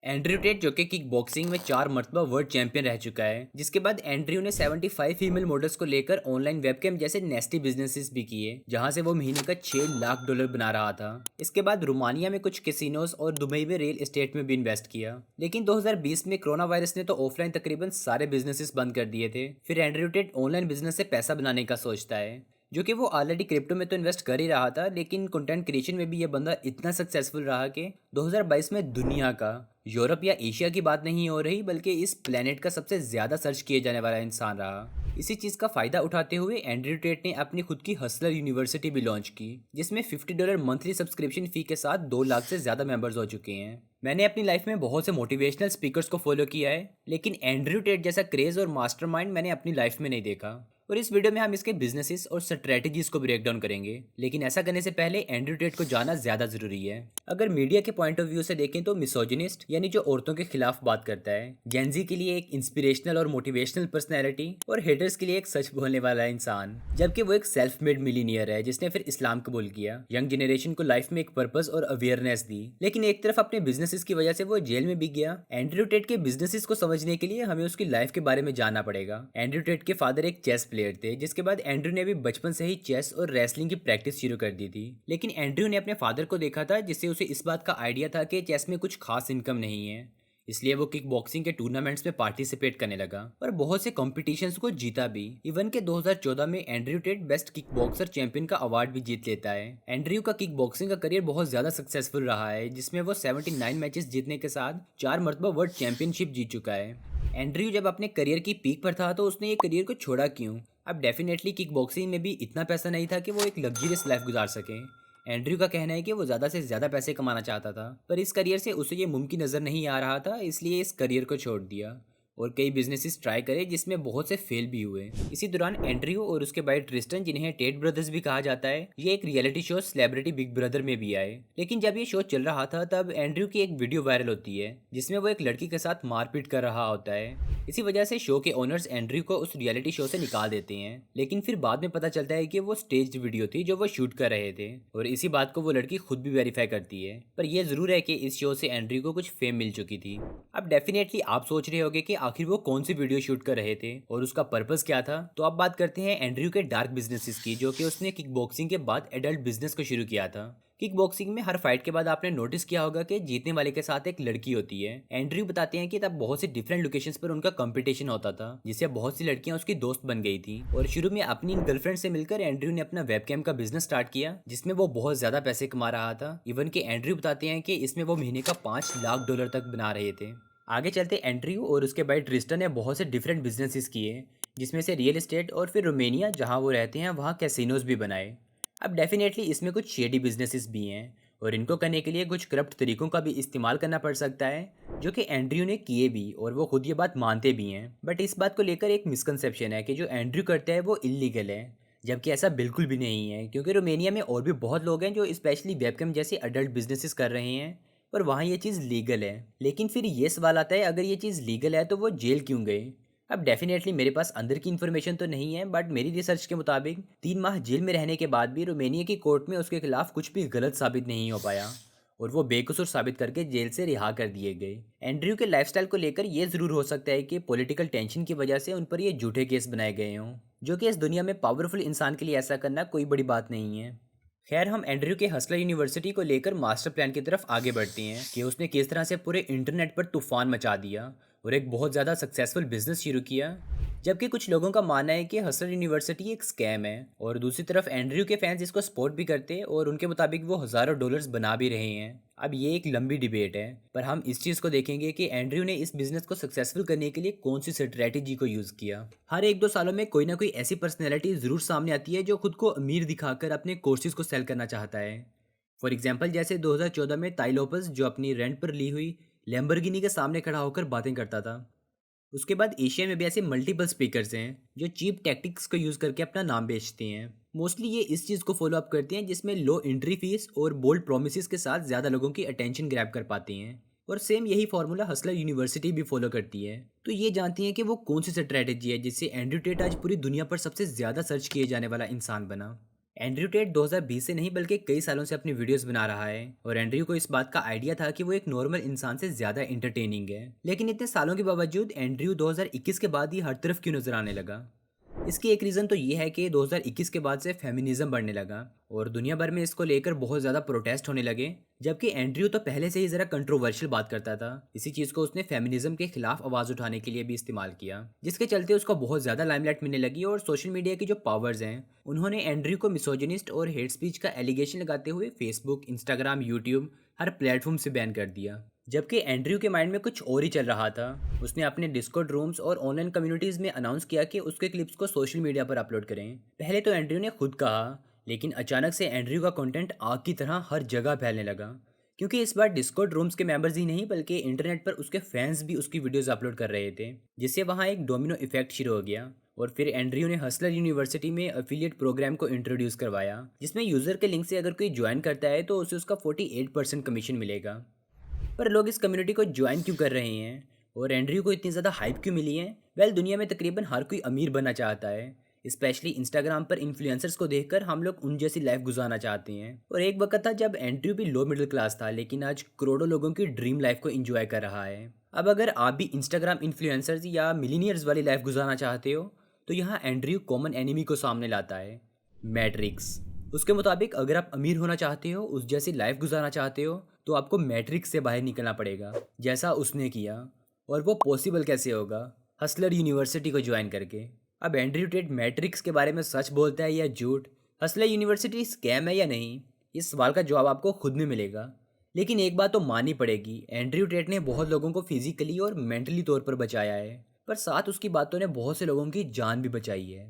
Andrew Tate जो कि kick boxing में 4 मरतबा वर्ल्ड चैंपियन रह चुका है, जिसके बाद एंड्रयू ने 75 फीमेल मॉडल्स को लेकर ऑनलाइन वेबकैम जैसे नेस्टी बिजनेसेस भी किए, जहां से वो महीने का $6 लाख बना रहा था। इसके बाद रोमानिया में कुछ कैसीनोस और दुबई में रियल एस्टेट में भी इन्वेस्ट किया। लेकिन 2020 में कोरोना वायरस ने तो ऑफलाइन तकरीबन सारे बिजनेसेस बंद कर दिए थे। फिर एंड्रयू टेट ऑनलाइन बिजनेस से पैसा बनाने का सोचता है, जो कि वो ऑलरेडी क्रिप्टो में तो इन्वेस्ट कर ही रहा था, लेकिन कंटेंट क्रिएशन में भी ये बंदा इतना सक्सेसफुल रहा कि 2022 में दुनिया का, यूरोप या एशिया की बात नहीं हो रही, बल्कि इस प्लेनेट का सबसे ज़्यादा सर्च किए जाने वाला इंसान रहा। इसी चीज़ का फ़ायदा उठाते हुए एंड्रयू टेट ने अपनी खुद की हसलर यूनिवर्सिटी भी लॉन्च की, जिसमें $50 मंथली सब्सक्रिप्शन फ़ी के साथ 2 लाख से ज़्यादा मेंबर्स हो चुके हैं। मैंने अपनी लाइफ में बहुत से मोटिवेशनल स्पीकर्स को फॉलो किया है, लेकिन एंड्रयू टेट जैसा क्रेज़ और मास्टरमाइंड मैंने अपनी लाइफ में नहीं देखा। और इस वीडियो में हम इसके बिजनेसेस और स्ट्रेटजीज को ब्रेक डाउन करेंगे, लेकिन ऐसा करने से पहले एंड्रयू टेट को जानना ज़्यादा ज़रूरी है। अगर मीडिया के पॉइंट ऑफ व्यू से देखें तो मिसोजिनिस्ट यानी जो औरतों के खिलाफ बात करता है, जेंजी के लिए एक इंस्पिरेशनल और मोटिवेशनल पर्सनैलिटी, और हेटर्स के लिए एक सच बोलने वाला इंसान, जबकि वो एक सेल्फ मेड मिलीनियर है जिसने फिर इस्लाम कबूल किया, यंग जनरेशन को लाइफ में एक पर्पस और अवेयरनेस दी। लेकिन एक तरफ अपने बिजनेसेस की वजह से वो जेल में भी गया। एंड्रयू टेट के बिजनेसेस को समझने के लिए हमें उसकी लाइफ के बारे में जानना पड़ेगा। एंड्रयू टेट के फादर एक चेस प्लेयर थे, जिसके बाद एंड्रयू ने भी बचपन से ही चेस और रेसलिंग की प्रैक्टिस शुरू कर दी थी। लेकिन एंड्रयू ने अपने फादर को देखा था, जिससे उसे इस बात का आइडिया था कि चेस में कुछ खास इनकम नहीं है, इसलिए वो किक बॉक्सिंग के टूर्नामेंट्स में पार्टिसिपेट करने लगा और बहुत से कॉम्पिटिशन्स को जीता भी। इवन के 2014 में Andrew Tate best kick boxer champion का अवार्ड भी जीत लेता है। एंड्रयू का किक बॉक्सिंग का करियर बहुत ज्यादा सक्सेसफुल रहा है, जिसमें वो 79 मैचेस जीतने के साथ 4 मरतबा वर्ल्ड चैंपियनशिप जीत चुका है। एंड्रयू जब अपने करियर की पीक पर था तो उसने ये करियर को छोड़ा क्यों? अब डेफिनेटली किक बॉक्सिंग में भी इतना पैसा नहीं था कि वो एक लग्जरियस लाइफ गुजार सके। एंड्रयू का कहना है कि वो ज़्यादा से ज़्यादा पैसे कमाना चाहता था, पर इस करियर से उसे ये मुमकिन नज़र नहीं आ रहा था, इसलिए इस करियर को छोड़ दिया और कई बिजनेसेस ट्राई करे, जिसमें बहुत से फेल भी हुए। इसी दौरान एंड्रयू और उसके भाई ट्रिस्टन, जिन्हें टेट ब्रदर्स भी कहा जाता है, ये एक reality show celebrity big brother में भी आए। लेकिन जब ये शो चल रहा था तब एंड्रयू की एक वीडियो वायरल होती है, जिसमें वो एक लड़की के साथ मारपीट कर रहा होता है। इसी वजह से शो के ओनर्स एंड्रयू को उस रियलिटी शो से निकाल देते हैं। लेकिन फिर बाद में पता चलता है कि वो स्टेज वीडियो थी जो वो शूट कर रहे थे, और इसी बात को वो लड़की खुद भी वेरीफाई करती है। पर यह जरूर है कि इस शो से एंड्रयू को कुछ फेम मिल चुकी थी। अब डेफिनेटली आप सोच रहे होंगे कि आखिर वो कौन सी वीडियो शूट कर रहे थे और उसका पर्पस क्या था। तो अब बात करते हैं एंड्रयू के डार्क बिजनेसेस की, जो कि उसने किक बॉक्सिंग के बाद एडल्ट बिजनेस को शुरू किया था। किक बॉक्सिंग में हर फाइट के बाद आपने नोटिस किया होगा कि जीतने वाले के साथ एक लड़की होती है। एंड्रयू बताते हैं कि तब बहुत सी डिफरेंट लोकेशंस पर उनका कंपटीशन होता था, जिससे बहुत सी लड़कियां उसकी दोस्त बन गई थी। और शुरू में अपनी गर्लफ्रेंड से मिलकर एंड्रयू ने अपना वेबकैम का बिजनेस स्टार्ट किया, जिसमें वो बहुत ज्यादा पैसे कमा रहा था। इवन के एंड्रयू बताते हैं कि इसमें वो महीने का $5 लाख तक बना रहे थे। आगे चलते एंड्रयू और उसके भाई ट्रिस्टन ने बहुत से डिफरेंट बिजनेसेस किए, जिसमें से रियल एस्टेट और फिर रोमेनिया जहाँ वो रहते हैं वहाँ कैसीनोज भी बनाए। अब डेफिनेटली इसमें कुछ शेडी बिजनेसेस भी हैं, और इनको करने के लिए कुछ करप्ट तरीकों का भी इस्तेमाल करना पड़ सकता है, जो कि एंड्रयू ने किए भी, और वो खुद ये बात मानते भी हैं। बट इस बात को लेकर एक मिसकंसेप्शन है कि जो एंड्रयू करता है वो इलीगल है, जबकि ऐसा बिल्कुल भी नहीं है, क्योंकि रोमेनिया में और भी बहुत लोग हैं जो स्पेशली वेबकैम जैसे अडल्ट बिजनेसेस कर रहे हैं, पर वहाँ ये चीज़ लीगल है। लेकिन फिर ये सवाल आता है, अगर ये चीज़ लीगल है तो वो जेल क्यों गए? अब डेफिनेटली मेरे पास अंदर की इन्फॉर्मेशन तो नहीं है, बट मेरी रिसर्च के मुताबिक 3 माह जेल में रहने के बाद भी रोमेनिया की कोर्ट में उसके खिलाफ कुछ भी गलत साबित नहीं हो पाया, और वो बेकसूर साबित करके जेल से रिहा कर दिए गए। एंड्रयू के लाइफस्टाइल को लेकर ये ज़रूर हो सकता है कि पॉलिटिकल टेंशन की वजह से उन पर ये झूठे केस बनाए गए हों, जो कि इस दुनिया में पावरफुल इंसान के लिए ऐसा करना कोई बड़ी बात नहीं है। खैर, हम एंड्रयू के हसलर यूनिवर्सिटी को लेकर मास्टर प्लान की तरफ आगे बढ़ते हैं कि उसने किस तरह से पूरे इंटरनेट पर तूफान मचा दिया और एक बहुत ज़्यादा सक्सेसफुल बिजनेस शुरू किया। जबकि कुछ लोगों का मानना है कि हसलर यूनिवर्सिटी एक स्कैम है, और दूसरी तरफ एंड्रयू के फैंस इसको सपोर्ट भी करते हैं और उनके मुताबिक वो हज़ारों डॉलर्स बना भी रहे हैं। अब ये एक लंबी डिबेट है, पर हम इस चीज़ को देखेंगे कि एंड्रयू ने इस बिजनेस को सक्सेसफुल करने के लिए कौन सी स्ट्रेटेजी को यूज़ किया। हर 1-2 सालों में कोई ना कोई ऐसी पर्सनैलिटी ज़रूर सामने आती है जो खुद को अमीर दिखाकर अपने कोर्सेज को सेल करना चाहता है। फॉर एग्जाम्पल, जैसे 2014 में ताई लोपेज, जो अपनी रेंट पर ली हुई लैम्बोर्गिनी के सामने खड़ा होकर बातें करता था। उसके बाद एशिया में भी ऐसे मल्टीपल स्पीकर्स हैं जो चीप टैक्टिक्स को यूज़ करके अपना नाम बेचते हैं। मोस्टली ये इस चीज़ को फॉलो अप करते हैं जिसमें लो एंट्री फीस और बोल्ड प्रोमिस के साथ ज़्यादा लोगों की अटेंशन ग्रैब कर पाते हैं। और सेम यही फॉर्मूला हसलर यूनिवर्सिटी भी फॉलो करती है। तो ये जानती है कि वो कौन सी स्ट्रैटेजी है जिससे एंड्रयू टेट आज पूरी दुनिया पर सबसे ज़्यादा सर्च किए जाने वाला इंसान बना। एंड्रयू टेट 2020 से नहीं बल्कि कई सालों से अपनी वीडियोस बना रहा है और एंड्रयू को इस बात का आइडिया था कि वो एक नॉर्मल इंसान से ज्यादा इंटरटेनिंग है। लेकिन इतने सालों के बावजूद एंड्रयू 2021 के बाद ही हर तरफ क्यों नजर आने लगा? इसकी एक रीज़न तो ये है कि 2021 के बाद से फेमिनिज्म बढ़ने लगा और दुनिया भर में इसको लेकर बहुत ज़्यादा प्रोटेस्ट होने लगे। जबकि एंड्रयू तो पहले से ही ज़रा कंट्रोवर्शियल बात करता था। इसी चीज़ को उसने फेमिनिज्म के खिलाफ आवाज़ उठाने के लिए भी इस्तेमाल किया, जिसके चलते उसको बहुत ज़्यादा लाइमलाइट मिलने लगी और सोशल मीडिया की जो पावर्स हैं उन्होंने एंड्रयू को मिसोजिनिस्ट और हेट स्पीच का एलिगेशन लगाते हुए फेसबुक, इंस्टाग्राम, यूट्यूब हर प्लेटफॉर्म से बैन कर दिया। जबकि एंड्रयू के माइंड में कुछ और ही चल रहा था। उसने अपने डिस्कॉर्ड रूम्स और ऑनलाइन कम्युनिटीज़ में अनाउंस किया कि उसके क्लिप्स को सोशल मीडिया पर अपलोड करें। पहले तो एंड्रयू ने खुद कहा, लेकिन अचानक से एंड्रयू का कंटेंट आग की तरह हर जगह फैलने लगा, क्योंकि इस बार डिस्कॉर्ड रूम्स के मेंबर्स ही नहीं बल्कि इंटरनेट पर उसके फैंस भी उसकी वीडियोस अपलोड कर रहे थे, जिससे वहाँ एक डोमिनो इफेक्ट शुरू हो गया। और फिर एंड्रयू ने हसलर यूनिवर्सिटी में एफिलिएट प्रोग्राम को इंट्रोड्यूस करवाया, जिसमें यूज़र के लिंक से अगर कोई ज्वाइन करता है तो उसे उसका 48% कमीशन मिलेगा। पर लोग इस कम्युनिटी को ज्वाइन क्यों कर रहे हैं और एंड्रयू को इतनी ज़्यादा हाइप क्यों मिली है? वेल, दुनिया में तकरीबन हर कोई अमीर बनना चाहता है। स्पेशली इंस्टाग्राम पर इन्फ्लुएंसर्स को देखकर हम लोग उन जैसी लाइफ गुजारना चाहते हैं। और एक वक्त था जब एंड्रयू भी लो मिडिल क्लास था, लेकिन आज करोड़ों लोगों की ड्रीम लाइफ को एंजॉय कर रहा है। अब अगर आप भी इंस्टाग्राम इन्फ्लुएंसर्स या मिलीनियर्स वाली लाइफ गुजारना चाहते हो तो यहाँ एंड्रयू कॉमन एनिमी को सामने लाता है, मैट्रिक्स। उसके मुताबिक अगर आप अमीर होना चाहते हो, उस जैसी लाइफ गुजारना चाहते हो, तो आपको मैट्रिक्स से बाहर निकलना पड़ेगा, जैसा उसने किया। और वो पॉसिबल कैसे होगा? हसलर यूनिवर्सिटी को ज्वाइन करके। अब एंड्रयू टेट मैट्रिक्स के बारे में सच बोलता है या झूठ? हसलर यूनिवर्सिटी स्कैम है या नहीं? इस सवाल का जवाब आपको खुद में मिलेगा। लेकिन एक बात तो माननी पड़ेगी, एंड्रयू टेट ने बहुत लोगों को फिजिकली और मेंटली तौर पर बचाया है, पर साथ उसकी बातों ने बहुत से लोगों की जान भी बचाई है।